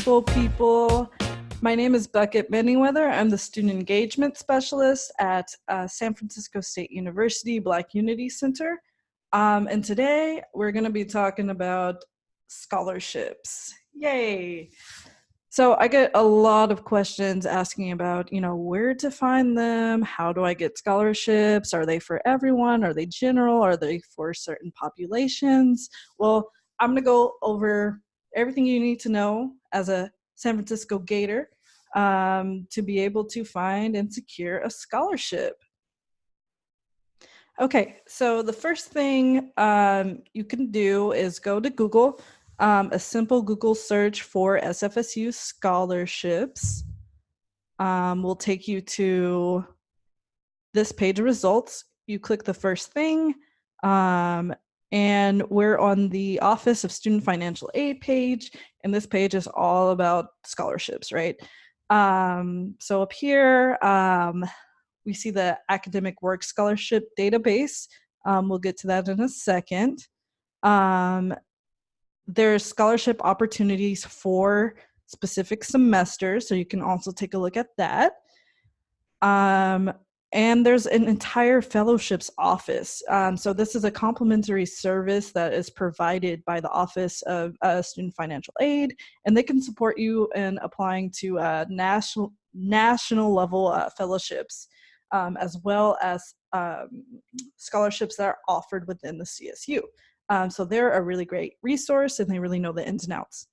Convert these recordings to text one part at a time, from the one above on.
Well, people, my name is Beckett Manyweather. I'm the Student Engagement Specialist at San Francisco State University Black Unity Center. And today we're going to be talking about scholarships. Yay! So I get a lot of questions asking about, where to find them, how do I get scholarships, are they for everyone, are they general, are they for certain populations? Well, I'm gonna go over everything you need to know as a San Francisco Gator to be able to find and secure a scholarship. Okay, so the first thing you can do is go to Google. A simple Google search for SFSU scholarships will take you to this page of results. You click the first thing, and we're on the Office of Student Financial Aid page, and this page is all about scholarships, right? So up here, we see the Academic Work Scholarship database. We'll get to that in a second. There's scholarship opportunities for specific semesters, so you can also take a look at that. And there's an entire fellowships office. So this is a complimentary service that is provided by the Office of Student Financial Aid, and they can support you in applying to national level fellowships, as well as scholarships that are offered within the CSU. So they're a really great resource, and they really know the ins and outs.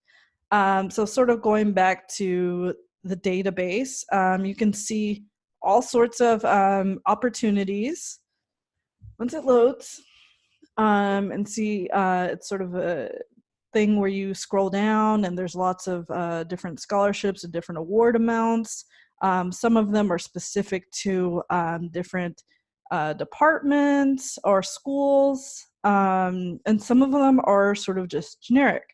So sort of going back to the database, you can see all sorts of opportunities once it loads, and see it's sort of a thing where you scroll down and there's lots of different scholarships and different award amounts. Some of them are specific to different departments or schools, and some of them are sort of just generic.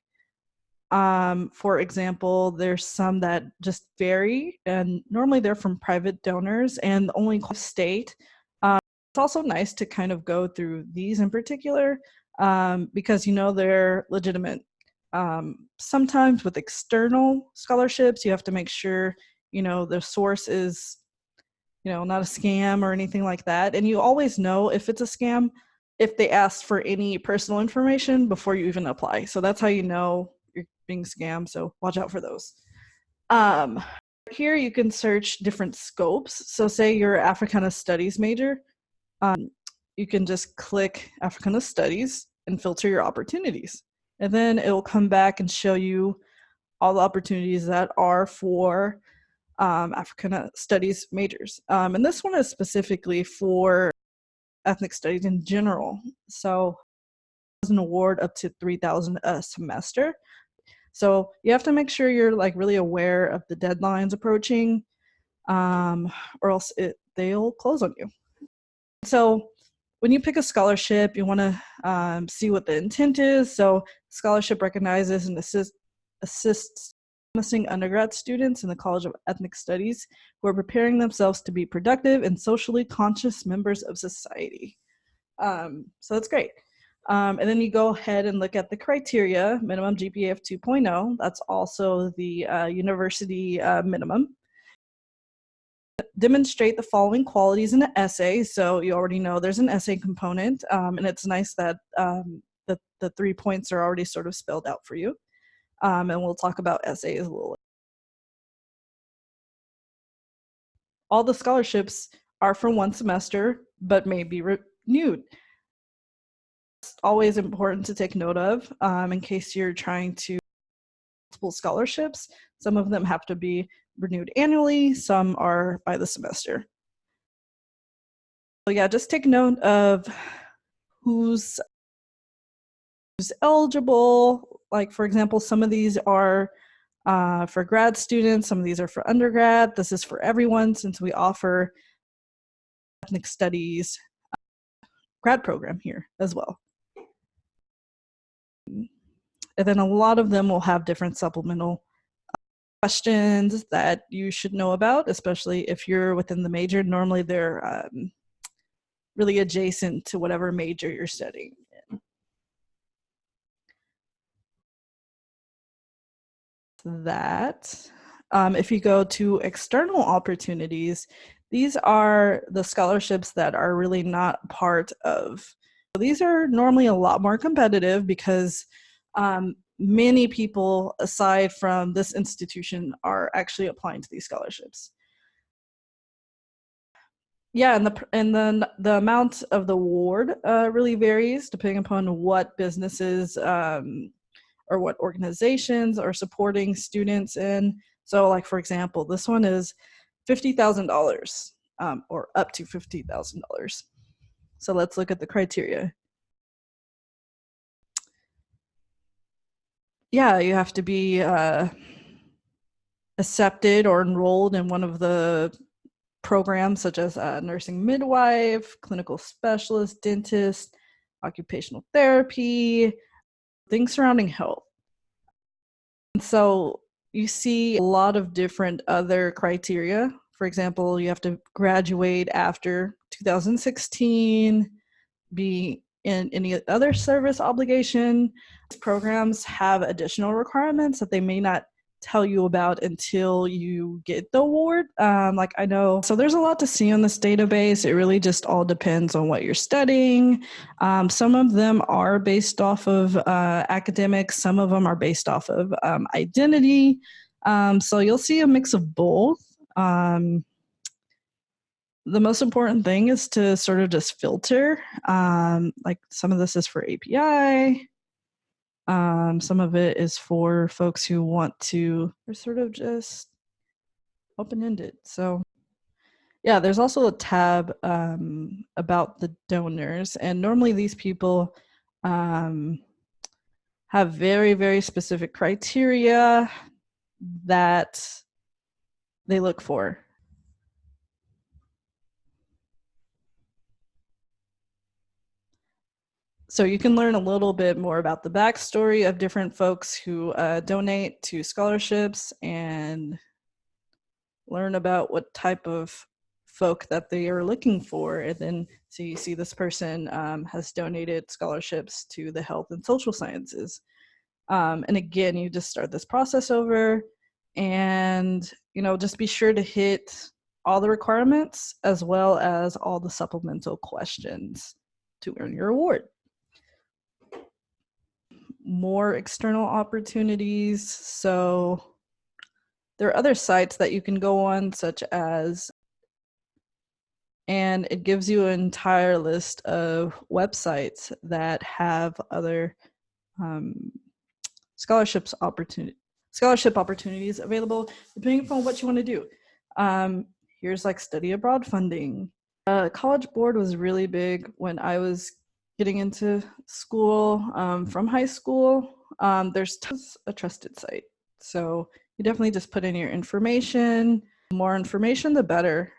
For example, there's some that just vary, and normally they're from private donors and only state. It's also nice to kind of go through these in particular because they're legitimate. Sometimes with external scholarships, you have to make sure the source is not a scam or anything like that, and you always know if it's a scam if they ask for any personal information before you even apply. So that's how you know you're being scammed, so watch out for those. Here you can search different scopes. So say you're an Africana Studies major, you can just click Africana Studies and filter your opportunities. And then it'll come back and show you all the opportunities that are for Africana Studies majors. And this one is specifically for ethnic studies in general. So it's an award up to $3,000 a semester. So you have to make sure you're really aware of the deadlines approaching, or else they'll close on you. So when you pick a scholarship, you want to see what the intent is. So scholarship recognizes and assists promising undergrad students in the College of Ethnic Studies who are preparing themselves to be productive and socially conscious members of society. So that's great. And then you go ahead and look at the criteria: minimum GPA of 2.0. That's also the university minimum. Demonstrate the following qualities in an essay. So you already know there's an essay component, and it's nice that the 3 points are already sort of spelled out for you. And we'll talk about essays a little later. All the scholarships are for one semester, but may be renewed. It's always important to take note of in case you're trying to multiple scholarships. Some of them have to be renewed annually, some are by the semester. So yeah, just take note of who's eligible. Like, for example, some of these are for grad students, some of these are for undergrad. This is for everyone since we offer ethnic studies grad program here as well. And then a lot of them will have different supplemental questions that you should know about, especially if you're within the major. Normally they're really adjacent to whatever major you're studying in. that. If you go to external opportunities, these are the scholarships that are really not part of. These are normally a lot more competitive because many people aside from this institution are actually applying to these scholarships. Yeah, and the amount of the award really varies depending upon what businesses or what organizations are supporting students in. So, like for example, this one is $50,000 or up to $50,000. So let's look at the criteria. Yeah, you have to be accepted or enrolled in one of the programs such as nursing midwife, clinical specialist, dentist, occupational therapy, things surrounding health. And so you see a lot of different other criteria. For example, you have to graduate after 2016, be in any other service obligation. Programs have additional requirements that they may not tell you about until you get the award. Like I know, so there's a lot to see on this database. It really just all depends on what you're studying. Some of them are based off of academics. Some of them are based off of identity. So you'll see a mix of both. The most important thing is to sort of just filter. Like some of this is for API. Some of it is for folks who want to, they're sort of just open-ended. So yeah, there's also a tab about the donors. And normally these people have very, very specific criteria that they look for. So you can learn a little bit more about the backstory of different folks who donate to scholarships and learn about what type of folk that they are looking for. And then so you see this person has donated scholarships to the health and social sciences. And again, you just start this process over and, just be sure to hit all the requirements as well as all the supplemental questions to earn your award. More external opportunities. So there are other sites that you can go on, such as, and it gives you an entire list of websites that have other scholarship opportunities available, depending upon what you want to do. Here's like study abroad funding. College Board was really big when I was getting into school from high school. There's a trusted site. So you definitely just put in your information. The more information, the better,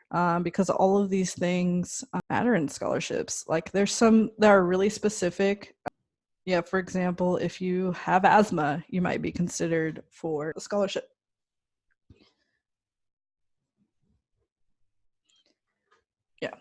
because all of these things matter in scholarships. Like there's some that are really specific. Yeah, for example, if you have asthma, you might be considered for a scholarship. Yeah.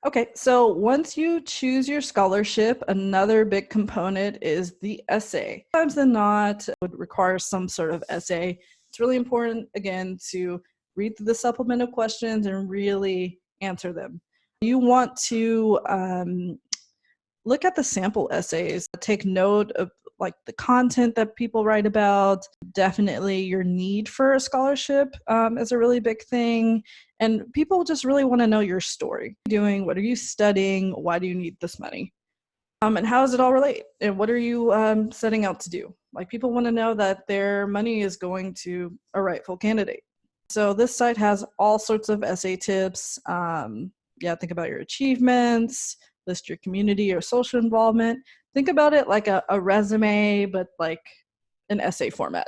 Okay, so once you choose your scholarship, another big component is the essay. Sometimes than not, it would require some sort of essay. It's really important, again, to read through the supplemental questions and really answer them. You want to look at the sample essays, take note of like the content that people write about. Definitely your need for a scholarship is a really big thing. And people just really want to know your story. What are you studying? Why do you need this money? And how does it all relate? And what are you setting out to do? Like people want to know that their money is going to a rightful candidate. So this site has all sorts of essay tips. Think about your achievements, list your community or social involvement. Think about it like a resume, but like an essay format.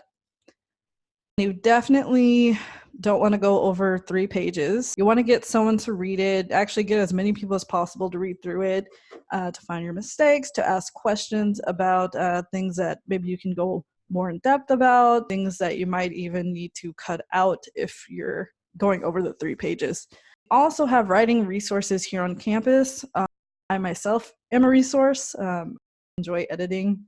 You definitely don't want to go over 3 pages. You want to get someone to read it, actually get as many people as possible to read through it, to find your mistakes, to ask questions about things that maybe you can go more in depth about, things that you might even need to cut out if you're going over the 3 pages. Also have writing resources here on campus. I myself am a resource. Enjoy editing.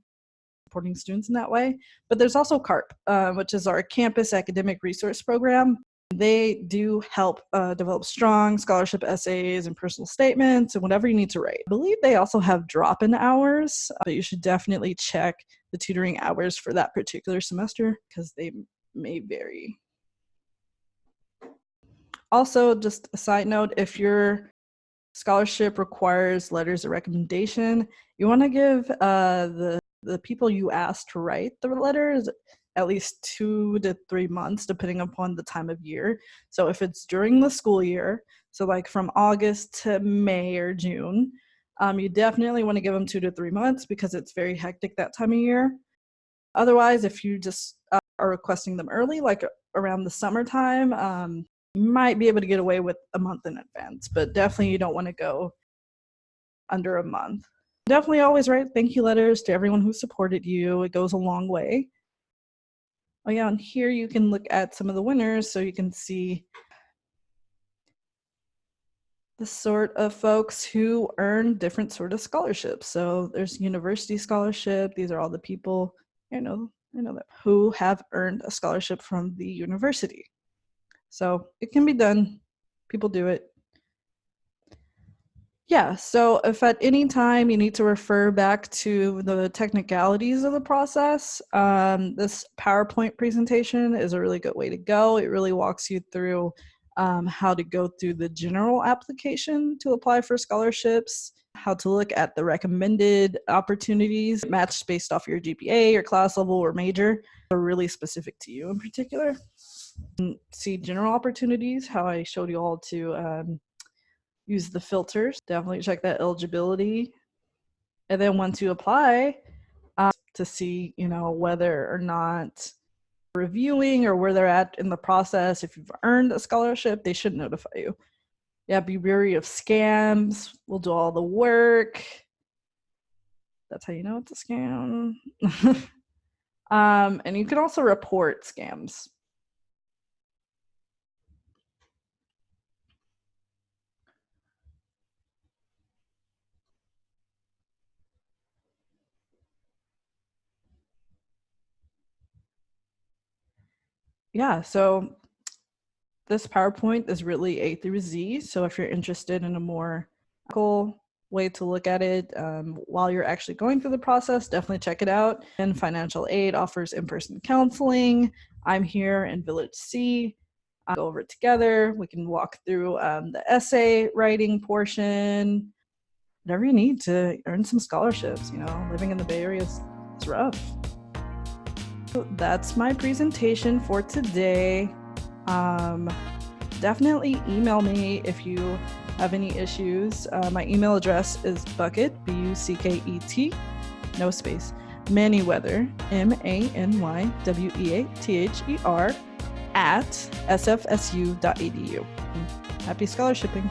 supporting students in that way. But there's also CARP, which is our Campus Academic Resource Program. They do help develop strong scholarship essays and personal statements and whatever you need to write. I believe they also have drop-in hours, but you should definitely check the tutoring hours for that particular semester because they may vary. Also, just a side note, if your scholarship requires letters of recommendation, you want to give the people you asked to write the letters at least 2 to 3 months, depending upon the time of year. So if it's during the school year, so like from August to May or June, you definitely want to give them 2 to 3 months because it's very hectic that time of year. Otherwise, if you just are requesting them early, like around the summertime, you might be able to get away with a month in advance, but definitely you don't want to go under a month. Definitely always write thank you letters to everyone who supported you. It goes a long way. Oh yeah, and here you can look at some of the winners so you can see the sort of folks who earn different sort of scholarships. So there's university scholarship. These are all the people I know that who have earned a scholarship from the university. So it can be done. People do it. Yeah, so if at any time you need to refer back to the technicalities of the process, this PowerPoint presentation is a really good way to go. It really walks you through how to go through the general application to apply for scholarships, how to look at the recommended opportunities matched based off your GPA, your class level, or major, are really specific to you in particular. And see general opportunities, how I showed you all to use the filters. Definitely check that eligibility. And then once you apply, to see, whether or not reviewing or where they're at in the process. If you've earned a scholarship, they should notify you. Yeah, be wary of scams. We'll do all the work. That's how you know it's a scam. And you can also report scams. Yeah, so this PowerPoint is really A through Z. So if you're interested in a more cool way to look at it while you're actually going through the process, definitely check it out. And financial aid offers in-person counseling. I'm here in Village C. I'll go over it together. We can walk through the essay writing portion, whatever you need to earn some scholarships. Living in the Bay Area is rough. So that's my presentation for today. Definitely email me if you have any issues. My email address is bucket, BUCKET, no space, Manyweather, MANYWEATHER @ sfsu.edu. Happy scholarshipping.